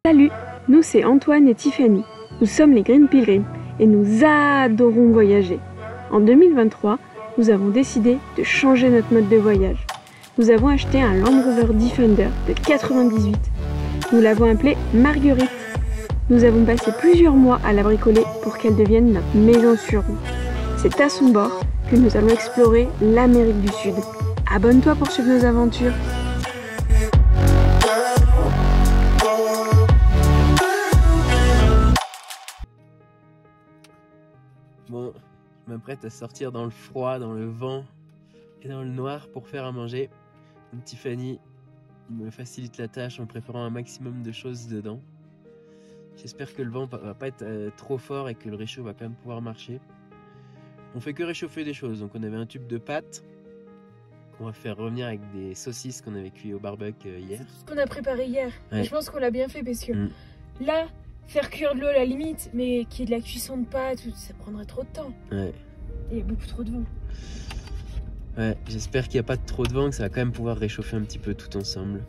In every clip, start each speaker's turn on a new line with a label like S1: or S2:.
S1: Salut, nous c'est Antoine et Tiffany. Nous sommes les Green Pilgrims et nous adorons voyager. En 2023, nous avons décidé de changer notre mode de voyage. Nous avons acheté un Land Rover Defender de 98. Nous l'avons appelée Marguerite. Nous avons passé plusieurs mois à la bricoler pour qu'elle devienne notre maison sur roue. C'est à son bord que nous allons explorer l'Amérique du Sud. Abonne-toi pour suivre nos aventures.
S2: Bon, je m'apprête à sortir dans le froid, dans le vent et dans le noir pour faire à manger. Donc Tiffany me facilite la tâche en préparant un maximum de choses dedans. J'espère que le vent va pas être trop fort et que le réchaud va quand même pouvoir marcher. On fait que réchauffer des choses, donc on avait un tube de pâte qu'on va faire revenir avec des saucisses qu'on avait cuit au barbecue hier.
S3: C'est ce qu'on a préparé hier,
S2: ouais.
S3: Et je pense qu'on l'a bien fait parce que là, faire cuire de l'eau à la limite, mais qu'il y ait de la cuisson de pâte, ça prendrait trop de temps.
S2: Ouais.
S3: Et il y a beaucoup trop de vent.
S2: Ouais, j'espère qu'il n'y a pas trop de vent, que ça va quand même pouvoir réchauffer un petit peu tout ensemble.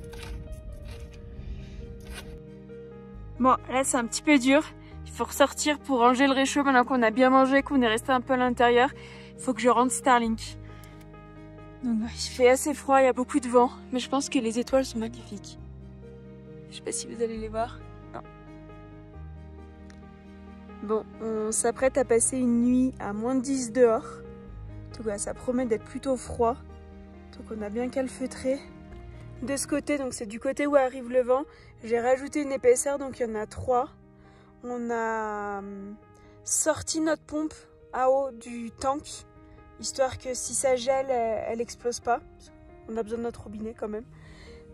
S1: Bon, là c'est un petit peu dur. Il faut ressortir pour ranger le réchaud maintenant qu'on a bien mangé, qu'on est resté un peu à l'intérieur. Il faut que je rentre Starlink. Donc il fait assez froid, il y a beaucoup de vent, mais je pense que les étoiles sont magnifiques. Je sais pas si vous allez les voir. Non. Bon, on s'apprête à passer une nuit à moins de 10 dehors. En tout cas, ça promet d'être plutôt froid. Donc on a bien calfeutré de ce côté, donc c'est du côté où arrive le vent. J'ai rajouté une épaisseur, donc il y en a 3. On a sorti notre pompe à eau du tank, histoire que si ça gèle, elle explose pas. On a besoin de notre robinet quand même.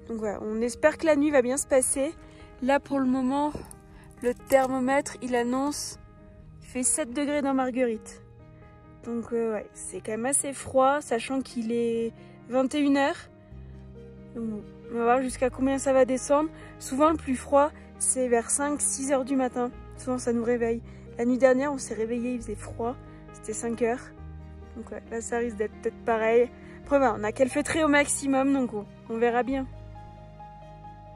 S1: Donc voilà, on espère que la nuit va bien se passer. Là pour le moment, le thermomètre il annonce qu'il fait 7 degrés dans Marguerite. Donc ouais, c'est quand même assez froid, sachant qu'il est 21h. Donc, on va voir jusqu'à combien ça va descendre. Souvent le plus froid, c'est vers 5-6 heures du matin. Souvent ça nous réveille. La nuit dernière, on s'est réveillé, il faisait froid. C'était 5 heures. Donc ouais, là ça risque d'être peut-être pareil. Après on a calfeutré au maximum, donc on verra bien.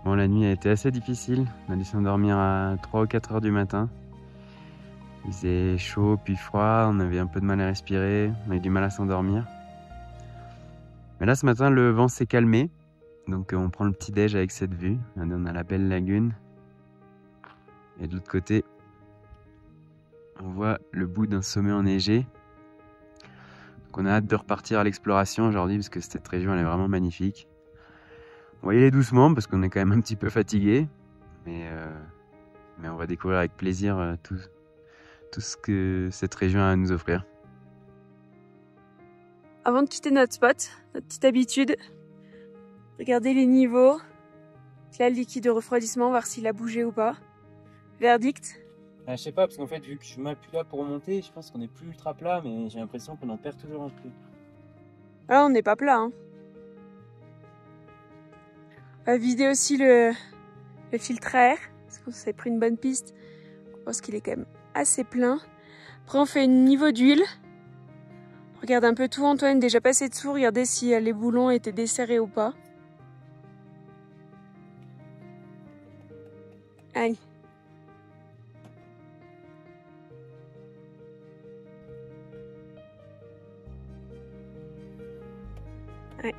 S4: Bon, la nuit a été assez difficile. On a dû s'endormir à 3 ou 4 heures du matin. Il faisait chaud puis froid, on avait un peu de mal à respirer, on avait du mal à s'endormir. Mais là ce matin le vent s'est calmé, donc on prend le petit déj avec cette vue. Regardez, on a la belle lagune. Et de l'autre côté, on voit le bout d'un sommet enneigé. Donc on a hâte de repartir à l'exploration aujourd'hui parce que cette région elle est vraiment magnifique. On va y aller doucement parce qu'on est quand même un petit peu fatigué, mais on va découvrir avec plaisir tout ce que cette région a à nous offrir.
S1: Avant de quitter notre spot, notre petite habitude, regardez les niveaux. Là, le liquide de refroidissement, voir s'il a bougé ou pas. Verdict?
S2: Je sais pas, parce qu'en fait, vu que je suis mal plus là pour remonter, je pense qu'on est plus ultra plat, mais j'ai l'impression qu'on en perd toujours un peu.
S1: Ah, on n'est pas plat, hein. On va vider aussi le filtre à air, parce qu'on s'est pris une bonne piste. Je pense qu'il est quand même assez plein. Après on fait un niveau d'huile. Regarde un peu tout, Antoine, déjà passé dessous, regardez si les boulons étaient desserrés ou pas. Aïe. Ouais.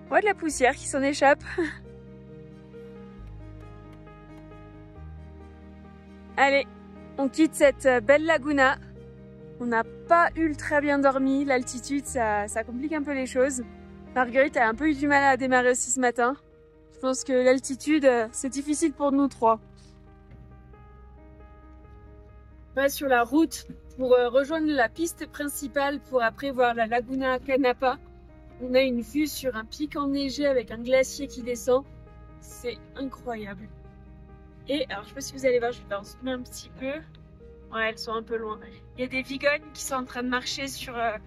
S1: On voit de la poussière qui s'en échappe. Allez, on quitte cette belle laguna. On n'a pas ultra bien dormi. L'altitude, ça complique un peu les choses. Marguerite a un peu eu du mal à démarrer aussi ce matin. Je pense que l'altitude, c'est difficile pour nous trois. On va sur la route pour rejoindre la piste principale pour après voir la laguna Canapa. On a une vue sur un pic enneigé avec un glacier qui descend. C'est incroyable. Et alors je sais pas si vous allez voir, je vais en zoomer un petit peu. Ouais, elles sont un peu loin. Il y a des vigognes qui sont en train de marcher sur la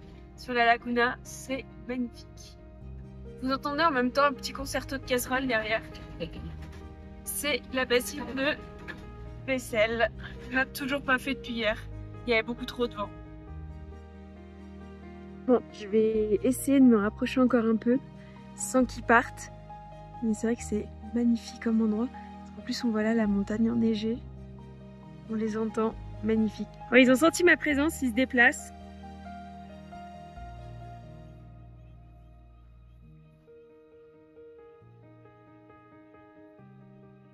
S1: laguna. C'est magnifique. Vous entendez en même temps un petit concerto de casserole derrière. C'est la bassine de vaisselle. On n'a toujours pas fait depuis hier. Il y avait beaucoup trop de vent. Bon, je vais essayer de me rapprocher encore un peu sans qu'ils partent. Mais c'est vrai que c'est magnifique comme endroit. En plus, on voit là la montagne enneigée. On les entend. Magnifique. Bon, ils ont senti ma présence, ils se déplacent.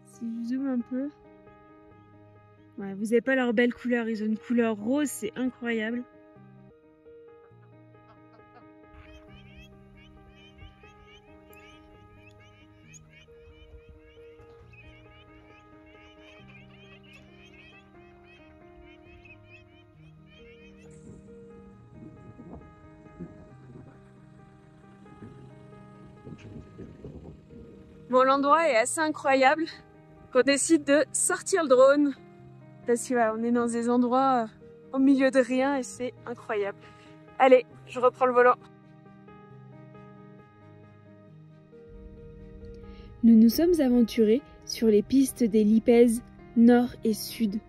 S1: Si je zoome un peu. Ouais, vous n'avez pas leur belle couleur, ils ont une couleur rose, c'est incroyable. Bon, l'endroit est assez incroyable. On décide de sortir le drone. Parce que on est dans des endroits au milieu de rien et c'est incroyable. Allez, je reprends le volant.
S3: Nous nous sommes aventurés sur les pistes des Lipèzes nord et sud.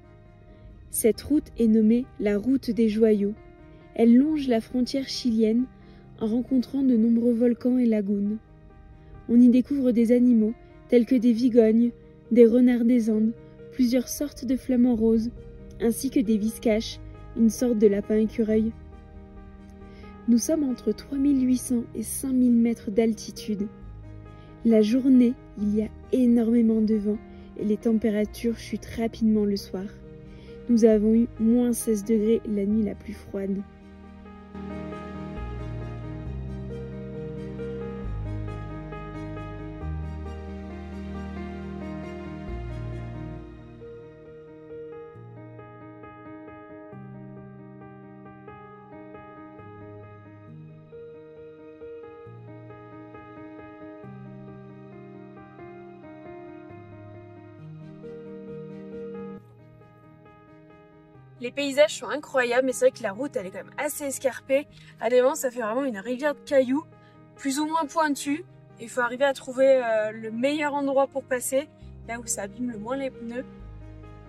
S3: Cette route est nommée la route des joyaux. Elle longe la frontière chilienne en rencontrant de nombreux volcans et lagunes. On y découvre des animaux tels que des vigognes, des renards des Andes, plusieurs sortes de flamants roses, ainsi que des viscaches, une sorte de lapin écureuil. Nous sommes entre 3800 et 5000 mètres d'altitude. La journée, il y a énormément de vent et les températures chutent rapidement le soir. Nous avons eu moins 16 degrés la nuit la plus froide.
S1: Les paysages sont incroyables, mais c'est vrai que la route elle est quand même assez escarpée. À des moments, ça fait vraiment une rivière de cailloux, plus ou moins pointue. Il faut arriver à trouver le meilleur endroit pour passer, là où ça abîme le moins les pneus.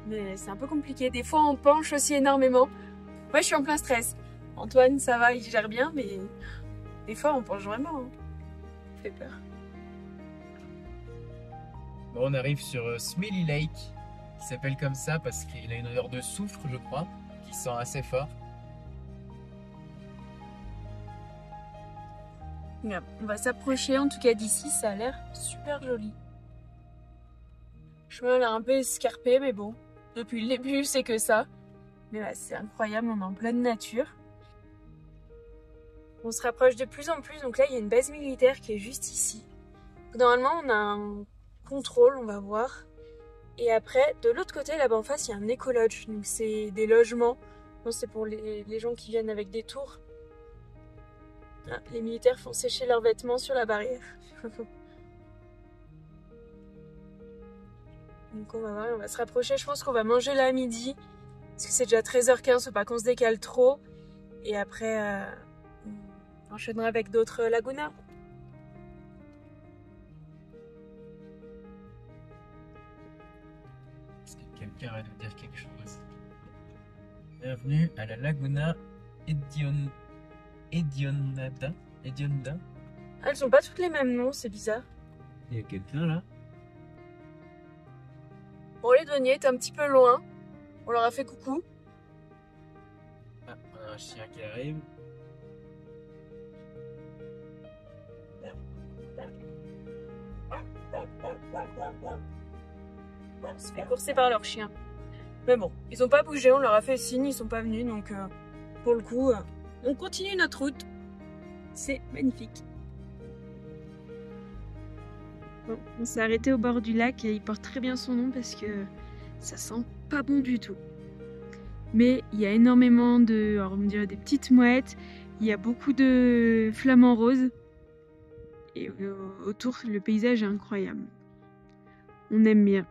S1: Mais c'est un peu compliqué. Des fois, on penche aussi énormément. Moi, je suis en plein stress. Antoine, ça va, il gère bien, mais des fois, on penche vraiment. Hein. Ça fait peur.
S2: Bon, on arrive sur Smelly Lake, qui s'appelle comme ça parce qu'il a une odeur de soufre, je crois, qui sent assez fort.
S1: On va s'approcher, en tout cas d'ici, ça a l'air super joli. Le chemin a l'air un peu escarpé, mais bon, depuis le début, c'est que ça. Mais ouais, c'est incroyable, on est en pleine nature. On se rapproche de plus en plus, donc là, il y a une base militaire qui est juste ici. Normalement, on a un contrôle, on va voir. Et après, de l'autre côté, là-bas en face, il y a un éco-lodge. Donc c'est des logements. Bon, c'est pour les gens qui viennent avec des tours. Ah, les militaires font sécher leurs vêtements sur la barrière. Donc on va voir, on va se rapprocher. Je pense qu'on va manger là à midi. Parce que c'est déjà 13h15, faut pas qu'on se décale trop. Et après, on enchaînera avec d'autres lagunas.
S2: Est-ce que quelqu'un va nous dire quelque chose? Bienvenue à la Laguna Hedionda.
S1: Elles sont pas toutes les mêmes noms, c'est bizarre.
S2: Il y a quelqu'un là?
S1: Bon, les douaniers étaient un petit peu loin. On leur a fait coucou.
S2: Ah, on a un chien qui arrive.
S1: On se fait courser par leur chien. Mais bon, ils ont pas bougé, on leur a fait signe, ils sont pas venus, donc pour le coup, on continue notre route. C'est magnifique. Bon, on s'est arrêté au bord du lac et il porte très bien son nom parce que ça sent pas bon du tout. Mais il y a énormément de, alors on me dirait des petites mouettes, il y a beaucoup de flamants roses et autour le paysage est incroyable. On aime bien.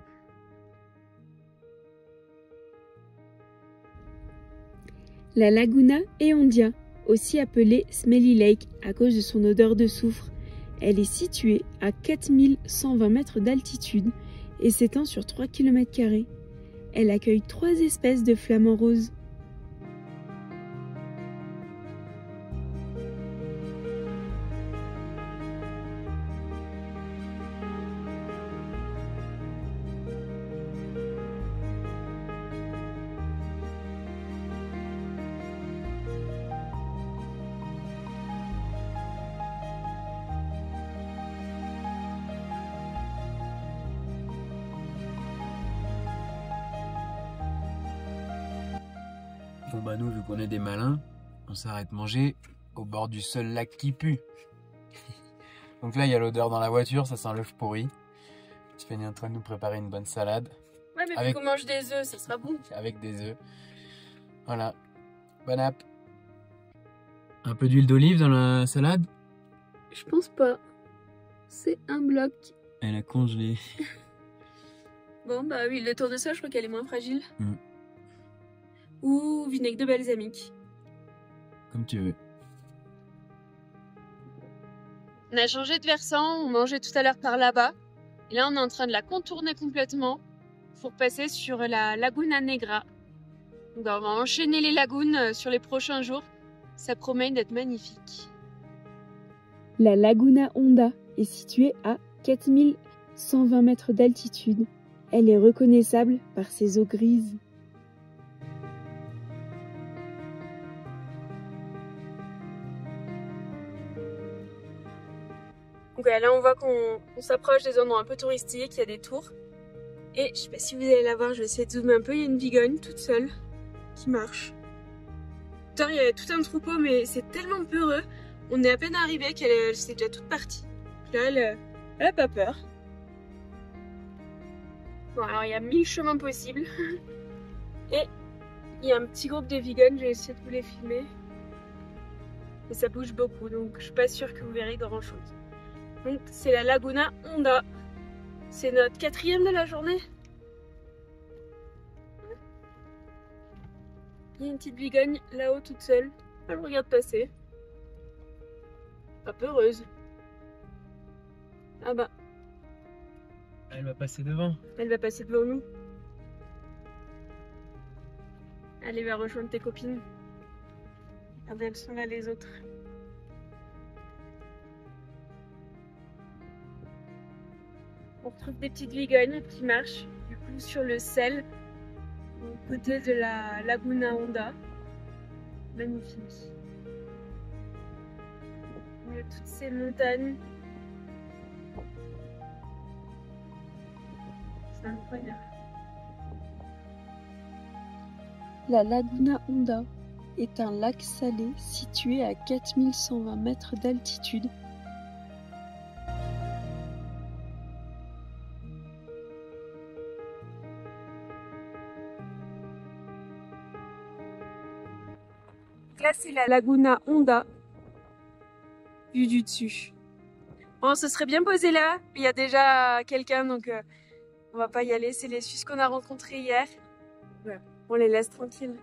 S3: La Laguna Eondia, aussi appelée Smelly Lake à cause de son odeur de soufre. Elle est située à 4120 mètres d'altitude et s'étend sur 3 km². Elle accueille 3 espèces de flamants roses.
S4: Bon bah nous, vu qu'on est des malins, on s'arrête manger au bord du seul lac qui pue. Donc là, il y a l'odeur dans la voiture, ça sent l'œuf pourri. Tiffany est en train de nous préparer une bonne salade.
S1: Ouais, mais
S4: Avec-
S1: vu qu'on mange des œufs, ça sera bon.
S4: Avec des œufs. Voilà. Bon app. Un peu d'huile d'olive dans la salade.
S1: Je pense pas. C'est un bloc.
S4: Elle a congelé.
S1: Bon, bah oui, le tournesol, je crois qu'elle est moins fragile.
S4: Mm.
S1: Ou vinaigre de balsamique.
S4: Comme tu veux.
S3: On a changé de versant, on mangeait tout à l'heure par là-bas. Et là, on est en train de la contourner complètement pour passer sur la Laguna Negra. Donc, on va enchaîner les lagunes sur les prochains jours. Ça promet d'être magnifique. La Laguna Honda est située à 4120 mètres d'altitude. Elle est reconnaissable par ses eaux grises.
S1: Donc là, on voit qu'on s'approche des endroits un peu touristiques, il y a des tours. Et je sais pas si vous allez la voir, je vais essayer de zoomer un peu. Il y a une bigogne toute seule qui marche. Putain, il y a tout un troupeau, mais c'est tellement peureux. On est à peine arrivé qu'elle c'est déjà toute partie. Là, elle a pas peur. Bon, alors il y a 1000 chemins possibles. Et il y a un petit groupe de vegans, je vais essayer de vous les filmer. Et ça bouge beaucoup, donc je suis pas sûre que vous verrez grand chose. Donc c'est la Laguna Honda. C'est notre 4e de la journée. Il y a une petite bigogne là-haut toute seule. Elle me regarde passer. Pas peureuse. Ah bah,
S2: Elle va passer devant.
S1: elle va passer devant nous. Elle va rejoindre tes copines. Regardez, elles sont là les autres. On retrouve des petites vigognes qui marchent du coup sur le sel au côté de la Laguna Honda. Magnifique. Il y a toutes ces montagnes. C'est incroyable.
S3: La Laguna Honda est un lac salé situé à 4120 mètres d'altitude.
S1: Là, c'est la Laguna Honda, vue du dessus. Bon, on se serait bien posé là. Il y a déjà quelqu'un, donc on va pas y aller. C'est les Suisses qu'on a rencontrés hier. Ouais. On les laisse tranquilles.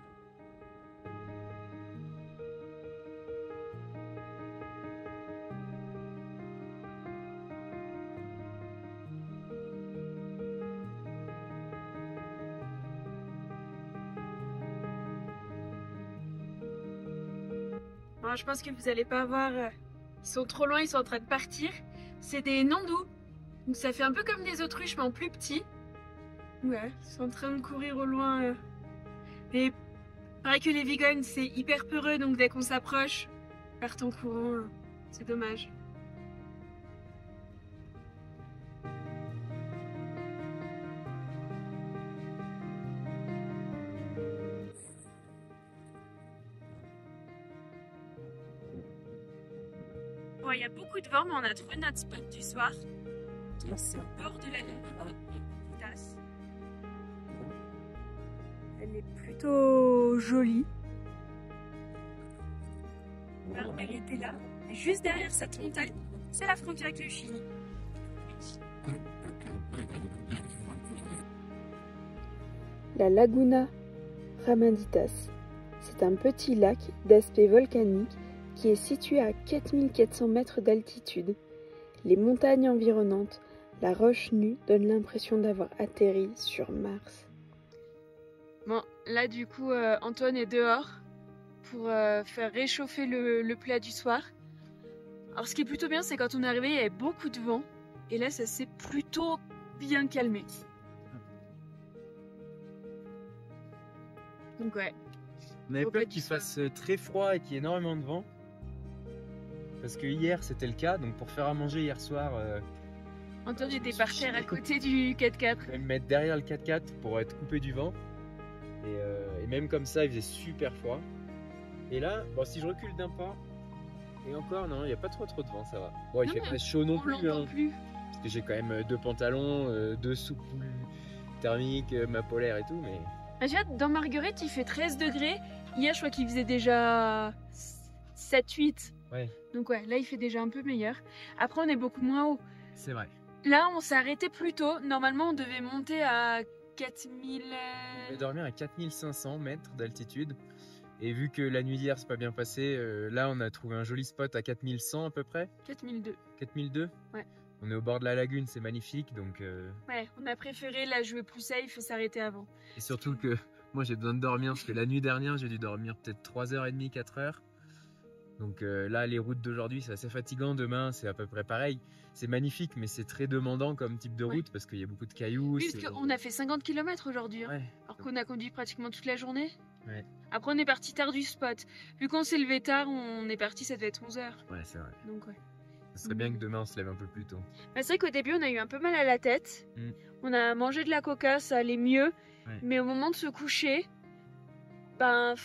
S1: Alors, je pense que vous allez pas voir. Ils sont trop loin, ils sont en train de partir. C'est des nandous. Donc ça fait un peu comme des autruches, mais en plus petit. Ouais, ils sont en train de courir au loin. Et pareil que les vigognes, c'est hyper peureux, donc dès qu'on s'approche, ils partent en courant. C'est dommage. Bon, il y a beaucoup de vent, mais on a trouvé notre spot du soir. C'est au bord de la Laguna. Elle est plutôt jolie. Alors, elle était là. Et juste derrière cette montagne, c'est la frontière avec le Chili.
S3: La Laguna Ramanditas C'est un petit lac d'aspect volcanique qui est situé à 4400 mètres d'altitude. Les montagnes environnantes, la roche nue donne l'impression d'avoir atterri sur Mars. Bon, là du coup, Antoine est dehors pour faire réchauffer le plat du soir. Alors ce qui est plutôt bien, c'est quand on est arrivé, il y avait beaucoup de vent. Et là, ça s'est plutôt bien calmé. Donc ouais.
S4: On avait peur qu'il fasse très froid et qu'il y ait énormément de vent. Parce que hier c'était le cas, donc pour faire à manger hier soir...
S3: Antoine était par terre à côté du 4x4.
S4: Je vais me mettre derrière le 4x4 pour être coupé du vent. Et même comme ça, il faisait super froid. Et là, bon, si je recule d'un pas, et encore, non, il n'y a pas trop de vent, ça va. Bon, il fait pas chaud non plus, hein, parce que j'ai quand même 2 pantalons, 2 soupes thermiques, ma polaire et tout, mais...
S3: Dans Marguerite, il fait 13 degrés. Hier, je crois qu'il faisait déjà 7-8.
S4: Ouais.
S3: Donc ouais, là, il fait déjà un peu meilleur. Après, on est beaucoup moins haut.
S4: C'est vrai.
S3: Là, on s'est arrêté plus tôt. Normalement, on devait monter à 4000...
S4: On devait dormir à 4500 mètres d'altitude. Et vu que la nuit d'hier s'est pas bien passée, là, on a trouvé un joli spot à 4100 à peu près.
S3: 4002.
S4: 4002 ?
S3: Ouais.
S4: On est au bord de la lagune, c'est magnifique, donc...
S3: Ouais, on a préféré la jouer plus safe et s'arrêter avant.
S4: Et surtout que moi j'ai besoin de dormir, parce que la nuit dernière j'ai dû dormir peut-être 3h30, 4h. Donc là les routes d'aujourd'hui c'est assez fatigant, demain c'est à peu près pareil. C'est magnifique mais c'est très demandant comme type de route parce qu'il y a beaucoup de cailloux.
S3: Oui, parce qu'on a fait 50 km aujourd'hui, hein,
S4: ouais.
S3: Alors qu'on a conduit pratiquement toute la journée.
S4: Ouais.
S3: Après on est parti tard du spot. Vu qu'on s'est levé tard, on est parti, ça devait être 11h.
S4: Ouais, c'est vrai.
S3: Donc ouais.
S4: Ce serait bien que demain on se lève un peu plus tôt.
S3: Bah, c'est vrai qu'au début on a eu un peu mal à la tête. On a mangé de la coca, ça allait mieux. Ouais. Mais au moment de se coucher, ben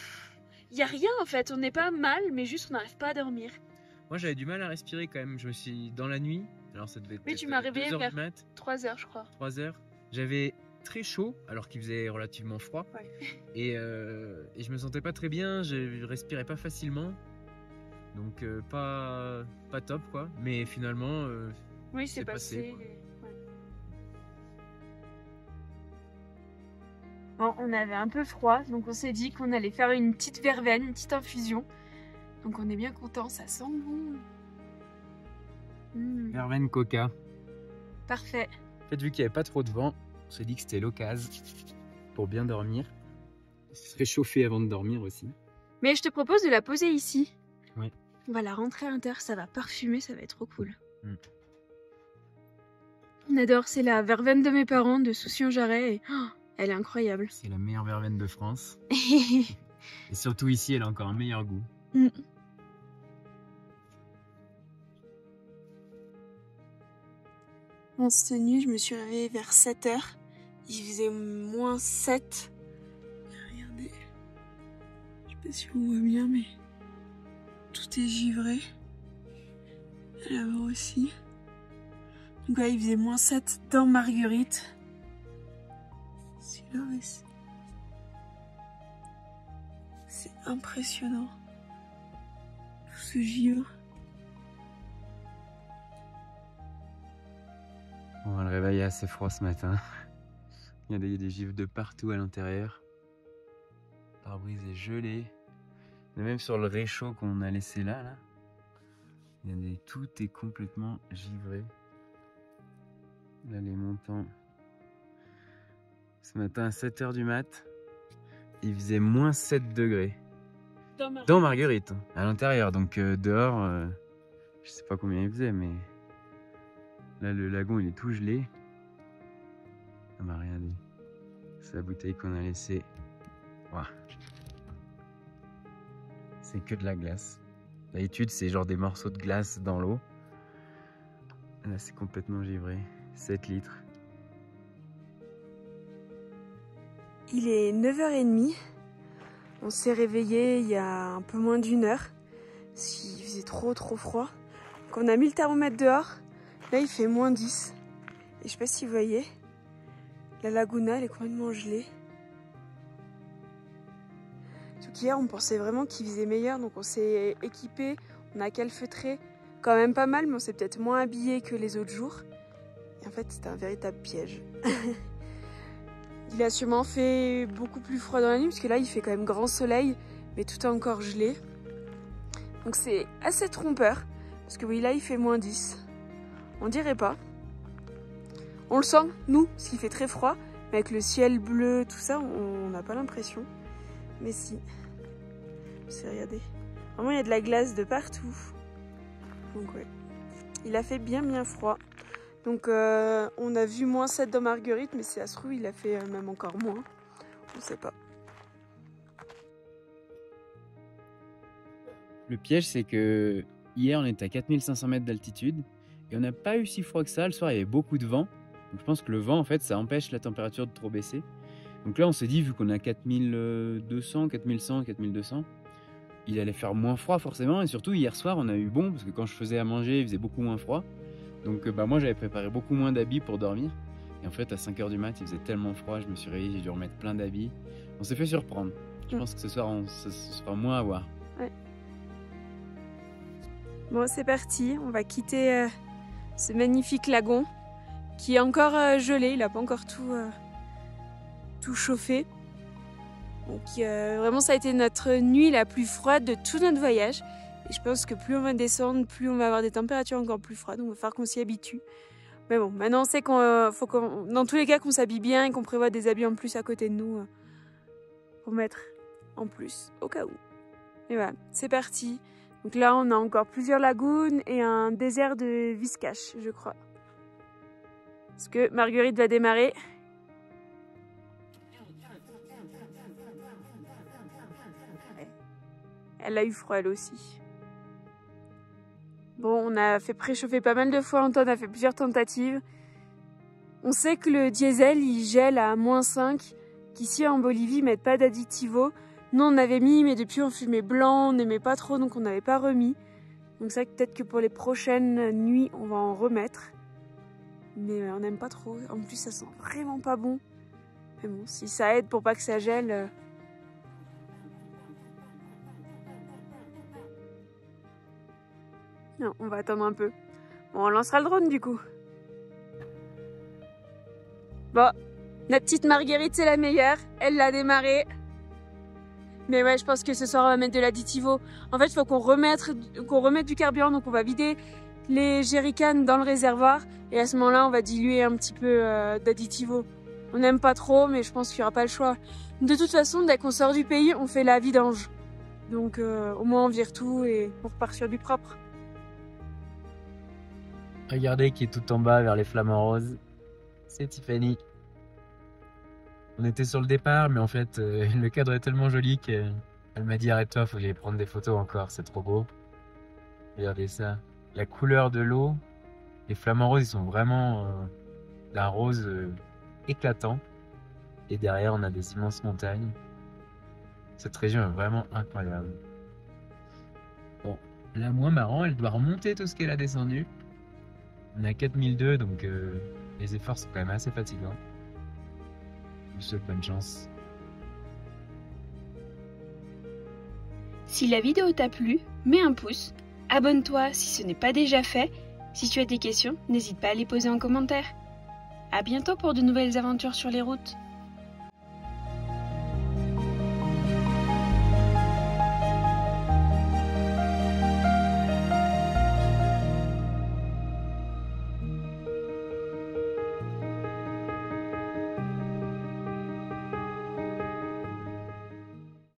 S3: il n'y a rien en fait. On n'est pas mal, mais juste on n'arrive pas à dormir.
S4: Moi j'avais du mal à respirer quand même. Je me suis dans la nuit. Alors ça devait être.
S3: Oui, tu m'as réveillé vers 3h je crois.
S4: 3h. J'avais très chaud alors qu'il faisait relativement froid.
S3: Ouais.
S4: Et je me sentais pas très bien. Je respirais pas facilement. Donc pas top quoi, mais finalement
S3: oui, c'est passé. Ouais. Bon, on avait un peu froid, donc on s'est dit qu'on allait faire une petite verveine, une petite infusion. Donc on est bien content, ça sent bon.
S4: Verveine coca.
S3: Parfait.
S4: En fait, vu qu'il n'y avait pas trop de vent, on s'est dit que c'était l'occasion pour bien dormir. Se réchauffer avant de dormir aussi.
S3: Mais je te propose de la poser ici.
S4: Oui.
S3: On va la rentrer à l'intérieur, ça va parfumer, ça va être trop cool. On adore, c'est la verveine de mes parents, de Soucy-en-Jarret. Et... oh, elle est incroyable.
S4: C'est la meilleure verveine de France. Et surtout ici, elle a encore un meilleur goût.
S1: Bon, cette nuit, je me suis réveillée vers 7h. Il faisait -7. Regardez. Je sais pas si on voit bien, mais... tout est givré. Là-bas aussi. Donc là, il faisait -7 dans Marguerite. Celui-là aussi. C'est impressionnant. Tout ce givre.
S4: Bon, le réveil est assez froid ce matin. Il y a des givres de partout à l'intérieur. Le pare-brise est gelé. Et même sur le réchaud qu'on a laissé là. Tout est complètement givré. Là, les montants. Ce matin à 7h du mat, il faisait -7 degrés. Dans Marguerite, à l'intérieur. Donc dehors, je sais pas combien il faisait, mais là, le lagon, il est tout gelé. Ah bah regardez, c'est la bouteille qu'on a laissée. Wow. C'est que de la glace. D'habitude, c'est genre des morceaux de glace dans l'eau. Là, c'est complètement givré. 7 litres.
S1: Il est 9h30. On s'est réveillé il y a un peu moins d'1 heure. Parce qu'il faisait trop froid. Donc on a mis le thermomètre dehors. Là, il fait -10. Et je sais pas si vous voyez. La laguna, elle est complètement gelée. Donc hier, on pensait vraiment qu'il faisait meilleur. Donc on s'est équipé. On a calfeutré quand même pas mal. Mais on s'est peut-être moins habillé que les autres jours. Et en fait, c'était un véritable piège. Il a sûrement fait beaucoup plus froid dans la nuit. Parce que là, il fait quand même grand soleil. mais tout est encore gelé. Donc c'est assez trompeur, parce que oui, là il fait -10. On dirait pas. On le sent, nous, parce qu'il fait très froid, mais avec le ciel bleu, tout ça, on n'a pas l'impression. Mais si. Regardez. Vraiment, il y a de la glace de partout. Donc ouais. Il a fait bien froid. Donc on a vu -7 dans Marguerite, mais si ça se trouve, il a fait même encore moins. On ne sait pas.
S4: Le piège, c'est que hier, on était à 4500 mètres d'altitude et on n'a pas eu si froid que ça. Le soir, il y avait beaucoup de vent. Donc je pense que le vent, en fait, ça empêche la température de trop baisser. Donc là, on s'est dit, vu qu'on a 4200, 4100, 4200, il allait faire moins froid forcément. Et surtout, hier soir, on a eu bon, parce que quand je faisais à manger, il faisait beaucoup moins froid. Donc moi, j'avais préparé beaucoup moins d'habits pour dormir. Et en fait, à 5 h du mat, il faisait tellement froid, je me suis réveillé, j'ai dû remettre plein d'habits. On s'est fait surprendre. Je pense que ce soir, ce sera moins à voir.
S1: Ouais. Bon, c'est parti. On va quitter ce magnifique lagon qui est encore gelé. Il n'a pas encore tout chauffé. Donc vraiment, ça a été notre nuit la plus froide de tout notre voyage. Et je pense que plus on va descendre, plus on va avoir des températures encore plus froides. Donc il va falloir qu'on s'y habitue. Mais bon, maintenant on sait faut dans tous les cas qu'on s'habille bien et qu'on prévoit des habits en plus à côté de nous pour mettre en plus au cas où. Et voilà, c'est parti. Donc là on a encore plusieurs lagunes et un désert de Viscache, je crois. Parce que Marguerite va démarrer. Elle a eu froid elle aussi. Bon, on a fait préchauffer pas mal de fois, Antoine a fait plusieurs tentatives. On sait que le diesel, il gèle à -5, qu'ici en Bolivie, ils mettent pas d'additivo. Nous, on avait mis, mais depuis on fumait blanc, on n'aimait pas trop, donc on n'avait pas remis. Donc ça, peut-être que pour les prochaines nuits, on va en remettre. Mais on n'aime pas trop. En plus, ça sent vraiment pas bon. Mais bon, si ça aide pour pas que ça gèle... Non, on va attendre un peu. Bon, on lancera le drone du coup. Bon, notre petite Marguerite c'est la meilleure. Elle l'a démarré. Mais ouais, je pense que ce soir on va mettre de l'additivo. En fait, il faut qu'on remette du carburant. Donc on va vider les jerrycans dans le réservoir. Et à ce moment-là, on va diluer un petit peu d'additivo. On n'aime pas trop, mais je pense qu'il n'y aura pas le choix. De toute façon, dès qu'on sort du pays, on fait la vidange. Donc au moins on vire tout et on repart sur du propre.
S2: Regardez qui est tout en bas vers les flamants roses. C'est Tiffany. On était sur le départ, mais en fait, le cadre est tellement joli qu'elle m'a dit arrête-toi, faut que j'aille prendre des photos encore, c'est trop beau. Regardez ça. La couleur de l'eau, les flamants roses, ils sont vraiment d'un rose éclatant. Et derrière, on a des immenses montagnes. Cette région est vraiment incroyable. Bon, la moins marrant, elle doit remonter tout ce qu'elle a descendu. On est à 4002, donc les efforts sont quand même assez fatigants. Je vous souhaite bonne chance.
S3: Si la vidéo t'a plu, mets un pouce, abonne-toi si ce n'est pas déjà fait. Si tu as des questions, n'hésite pas à les poser en commentaire. À bientôt pour de nouvelles aventures sur les routes.